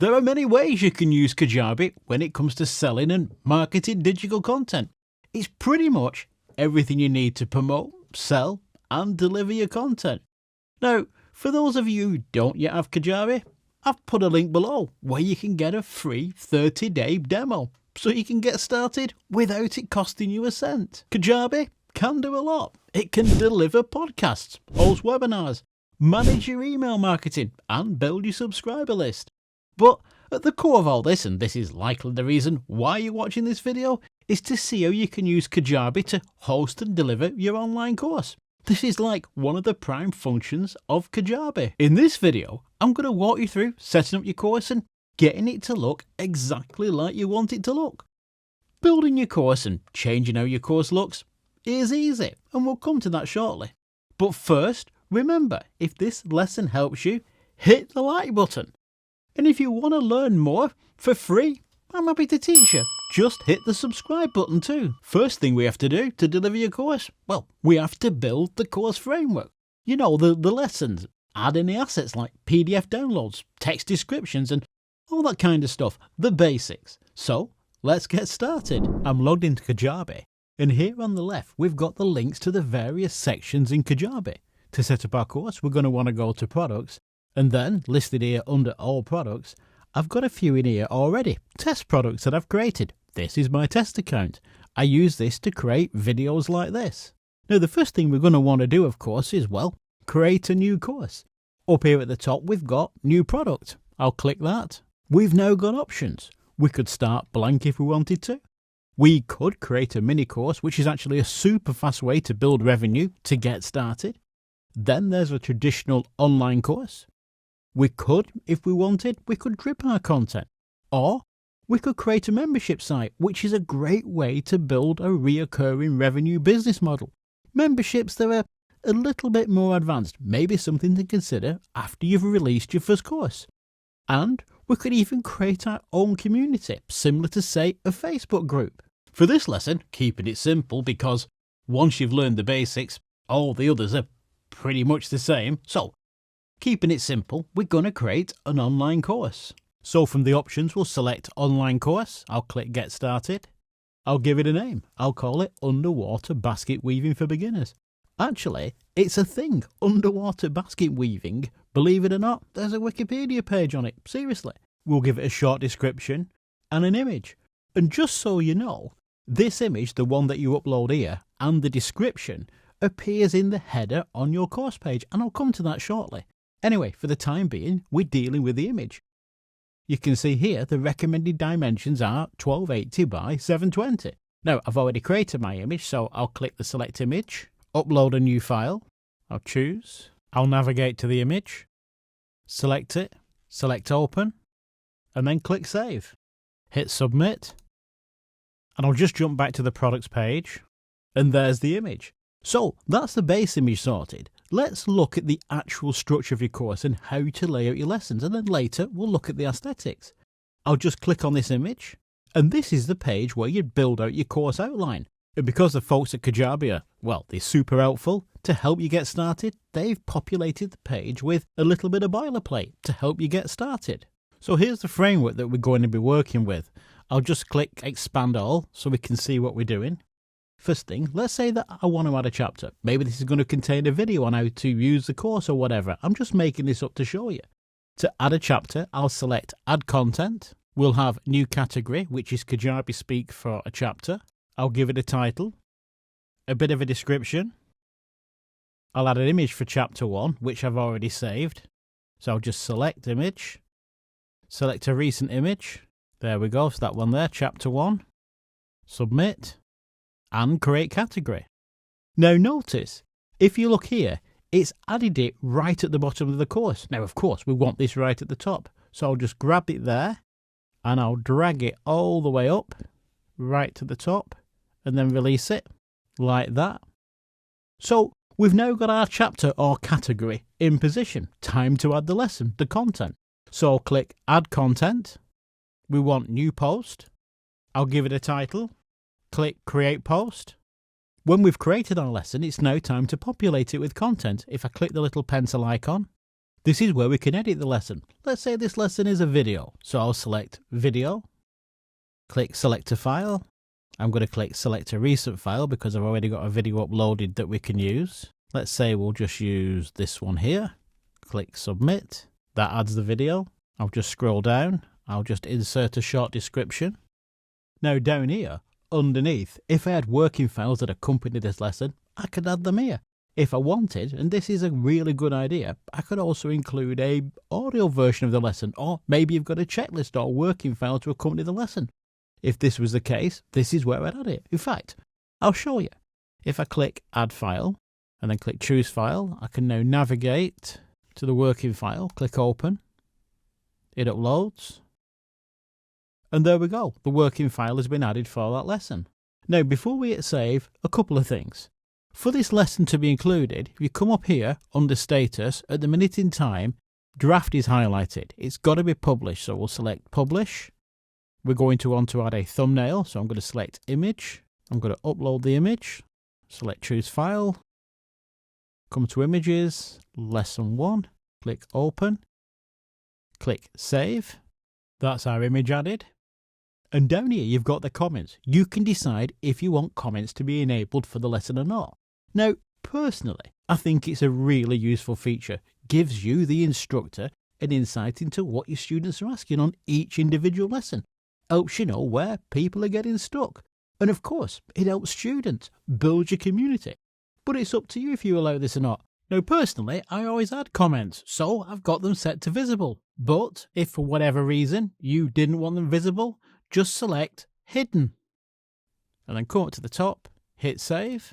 There are many ways you can use Kajabi when it comes to selling and marketing digital content. It's pretty much everything you need to promote, sell, and deliver your content. Now, for those of you who don't yet have Kajabi, I've put a link below where you can get a free 30-day demo so you can get started without it costing you a cent. Kajabi can do a lot. It can deliver podcasts, host webinars, manage your email marketing, and build your subscriber list. But at the core of all this, and this is likely the reason why you're watching this video, is to see how you can use Kajabi to host and deliver your online course. This is like one of the prime functions of Kajabi. In this video, I'm going to walk you through setting up your course and getting it to look exactly like you want it to look. Building your course and changing how your course looks is easy, and we'll come to that shortly. But first, remember, if this lesson helps you, hit the like button. And if you want to learn more for free, I'm happy to teach you. Just hit the subscribe button too. First thing we have to do to deliver your course, well, we have to build the course framework. You know, the lessons, add in the assets like PDF downloads, text descriptions, and all that kind of stuff, the basics. So, let's get started. I'm logged into Kajabi, and here on the left, we've got the links to the various sections in Kajabi. To set up our course, we're going to want to go to Products, and then, listed here under All Products, I've got a few in here already. Test products that I've created. This is my test account. I use this to create videos like this. Now, the first thing we're going to want to do, of course, is, well, create a new course. Up here at the top, we've got New Product. I'll click that. We've now got options. We could start blank if we wanted to. We could create a mini course, which is actually a super fast way to build revenue to get started. Then there's a traditional online course. We could, if we wanted, we could drip our content. Or we could create a membership site, which is a great way to build a reoccurring revenue business model. Memberships that are a little bit more advanced, maybe something to consider after you've released your first course. And we could even create our own community, similar to, say, a Facebook group. For this lesson, keeping it simple, because once you've learned the basics, all the others are pretty much the same. So, keeping it simple, we're going to create an online course. So from the options, we'll select Online Course. I'll click Get Started. I'll give it a name. I'll call it Underwater Basket Weaving for Beginners. Actually, it's a thing, underwater basket weaving. Believe it or not, there's a Wikipedia page on it. Seriously. We'll give it a short description and an image. And just so you know, this image, the one that you upload here, and the description appears in the header on your course page, and I'll come to that shortly. Anyway, for the time being, we're dealing with the image. You can see here the recommended dimensions are 1280 by 720. Now, I've already created my image, so I'll click the Select Image, upload a new file. I'll choose. I'll navigate to the image, select it, select Open, and then click Save. Hit Submit, and I'll just jump back to the products page, and there's the image. So, that's the base image sorted. Let's look at the actual structure of your course and how to lay out your lessons, and then later we'll look at the aesthetics. I'll just click on this image, and this is the page where you'd build out your course outline. And because the folks at Kajabi are, well, they're super helpful to help you get started, they've populated the page with a little bit of boilerplate to help you get started. So here's the framework that we're going to be working with. I'll just click Expand All so we can see what we're doing. First thing, let's say that I want to add a chapter. Maybe this is going to contain a video on how to use the course or whatever. I'm just making this up to show you. To add a chapter, I'll select Add Content. We'll have New Category, which is Kajabi speak for a chapter. I'll give it a title, a bit of a description. I'll add an image for chapter 1, which I've already saved. So I'll just select image, select a recent image. There we go, so that one there, chapter 1. Submit. And create category. Now notice, if you look here, it's added it right at the bottom of the course. Now, of course, we want this right at the top. So I'll just grab it there, and I'll drag it all the way up, right to the top, and then release it, like that. So we've now got our chapter or category in position. Time to add the lesson, the content. So I'll click Add Content. We want New Post. I'll give it a title. Click Create Post. When we've created our lesson, it's now time to populate it with content. If I click the little pencil icon, This is where we can edit the lesson. Let's say this lesson is a video, so I'll select Video, click Select a File. I'm going to click Select a Recent File because I've already got a video uploaded that we can use. Let's say we'll just use this one here. Click Submit. That adds the video. I'll just scroll down. I'll just insert a short description. Now down here, underneath, if I had working files that accompany this lesson, I could add them here. If I wanted, and this is a really good idea, I could also include a audio version of the lesson, or maybe you've got a checklist or working file to accompany the lesson. If this was the case, this is where I'd add it. In fact, I'll show you. If I click Add File, and then click Choose File, I can now navigate to the working file, click Open. It uploads. And there we go. The working file has been added for that lesson. Now, before we hit Save, a couple of things. For this lesson to be included, if you come up here under Status, at the minute in time, Draft is highlighted. It's got to be published, so we'll select Publish. We're going to want to add a thumbnail, so I'm going to select Image. I'm going to upload the image. Select Choose File. Come to Images, Lesson 1. Click Open. Click Save. That's our image added. And down here you've got the comments. You can decide if you want comments to be enabled for the lesson or not. Now, personally, I think it's a really useful feature. Gives you, the instructor, an insight into what your students are asking on each individual lesson. Helps you know where people are getting stuck. And of course, it helps students build your community. But it's up to you if you allow this or not. Now, personally, I always add comments, so I've got them set to visible. But if for whatever reason you didn't want them visible, just select Hidden. And then come up to the top, hit Save,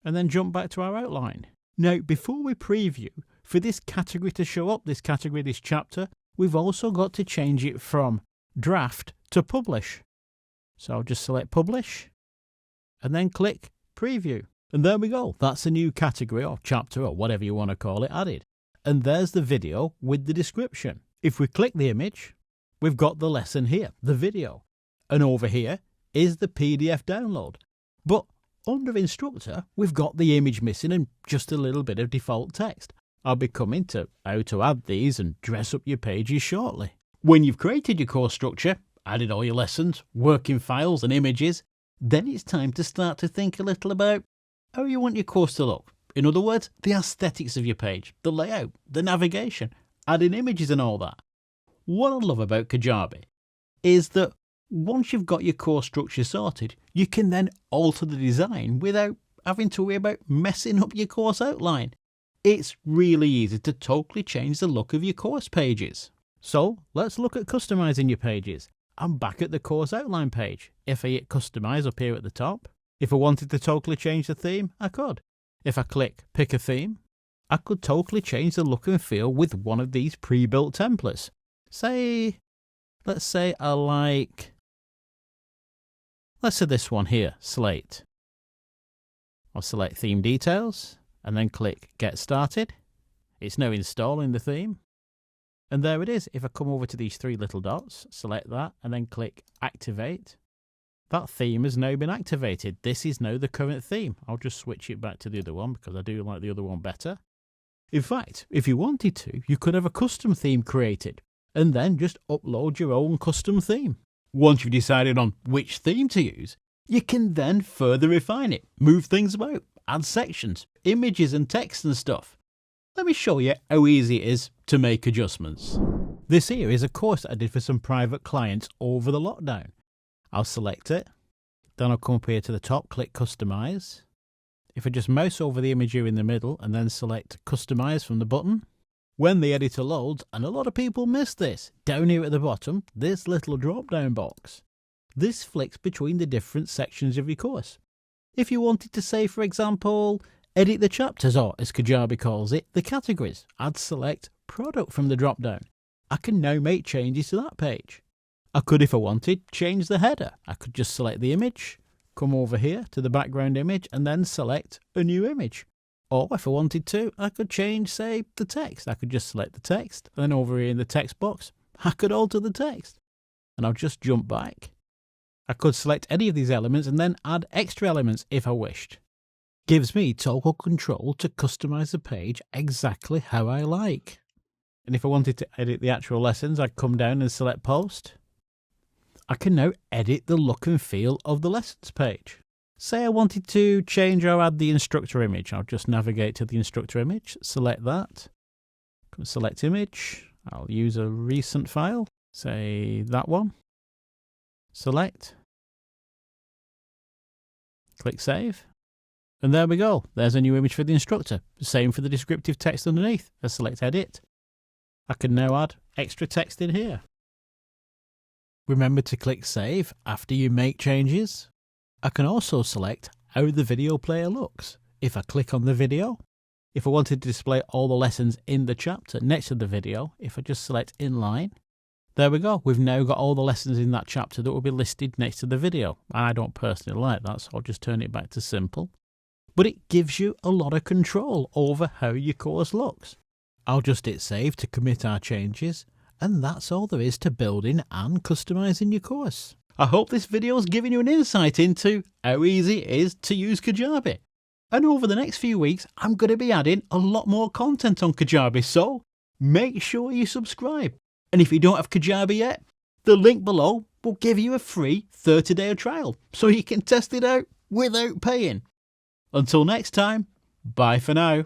and then jump back to our outline. Now, before we preview, for this category to show up, this chapter, we've also got to change it from Draft to Publish. So I'll just select Publish, and then click Preview. And there we go. That's a new category or chapter or whatever you want to call it added. And there's the video with the description. If we click the image, we've got the lesson here, the video. And over here is the PDF download. But under Instructor, we've got the image missing and just a little bit of default text. I'll be coming to how to add these and dress up your pages shortly. When you've created your course structure, added all your lessons, working files and images, then it's time to start to think a little about how you want your course to look. In other words, the aesthetics of your page, the layout, the navigation, adding images and all that. What I love about Kajabi is that once you've got your course structure sorted, you can then alter the design without having to worry about messing up your course outline. It's really easy to totally change the look of your course pages. So let's look at customizing your pages. I'm back at the course outline page. If I hit Customize up here at the top, if I wanted to totally change the theme, I could. If I click Pick a Theme, I could totally change the look and feel with one of these pre-built templates. Let's say I like, let's say this one here, Slate. I'll select Theme Details and then click Get Started. It's now installing the theme. And there it is. If I come over to these three little dots, select that and then click Activate. That theme has now been activated. This is now the current theme. I'll just switch it back to the other one because I do like the other one better. In fact, if you wanted to, you could have a custom theme created and then just upload your own custom theme. Once you've decided on which theme to use, you can then further refine it, move things about, add sections, images and text and stuff. Let me show you how easy it is to make adjustments. This here is a course that I did for some private clients over the lockdown. I'll select it, then I'll come up here to the top, click Customize. If I just mouse over the image here in the middle and then select Customize from the button, when the editor loads, and a lot of people miss this, down here at the bottom, this little drop-down box. This flicks between the different sections of your course. If you wanted to say, for example, edit the chapters, or as Kajabi calls it, the categories, I'd select Product from the drop-down. I can now make changes to that page. I could, if I wanted, change the header. I could just select the image, come over here to the background image and then select a new image. Or if I wanted to, I could change, say, the text. I could just select the text and then over here in the text box, I could alter the text. And I'll just jump back. I could select any of these elements and then add extra elements if I wished. Gives me total control to customize the page exactly how I like. And if I wanted to edit the actual lessons, I'd come down and select Post. I can now edit the look and feel of the lessons page. Say I wanted to change or add the instructor image. I'll just navigate to the instructor image, select that, select image. I'll use a recent file, say that one, select, click Save. And there we go. There's a new image for the instructor. Same for the descriptive text underneath. I select Edit. I can now add extra text in here. Remember to click Save after you make changes. I can also select how the video player looks. If I click on the video, if I wanted to display all the lessons in the chapter next to the video, if I just select Inline, there we go. We've now got all the lessons in that chapter that will be listed next to the video. I don't personally like that, so I'll just turn it back to simple. But it gives you a lot of control over how your course looks. I'll just hit Save to commit our changes, and that's all there is to building and customizing your course. I hope this video has given you an insight into how easy it is to use Kajabi. And over the next few weeks, I'm going to be adding a lot more content on Kajabi, so make sure you subscribe. And if you don't have Kajabi yet, the link below will give you a free 30-day trial, so you can test it out without paying. Until next time, bye for now.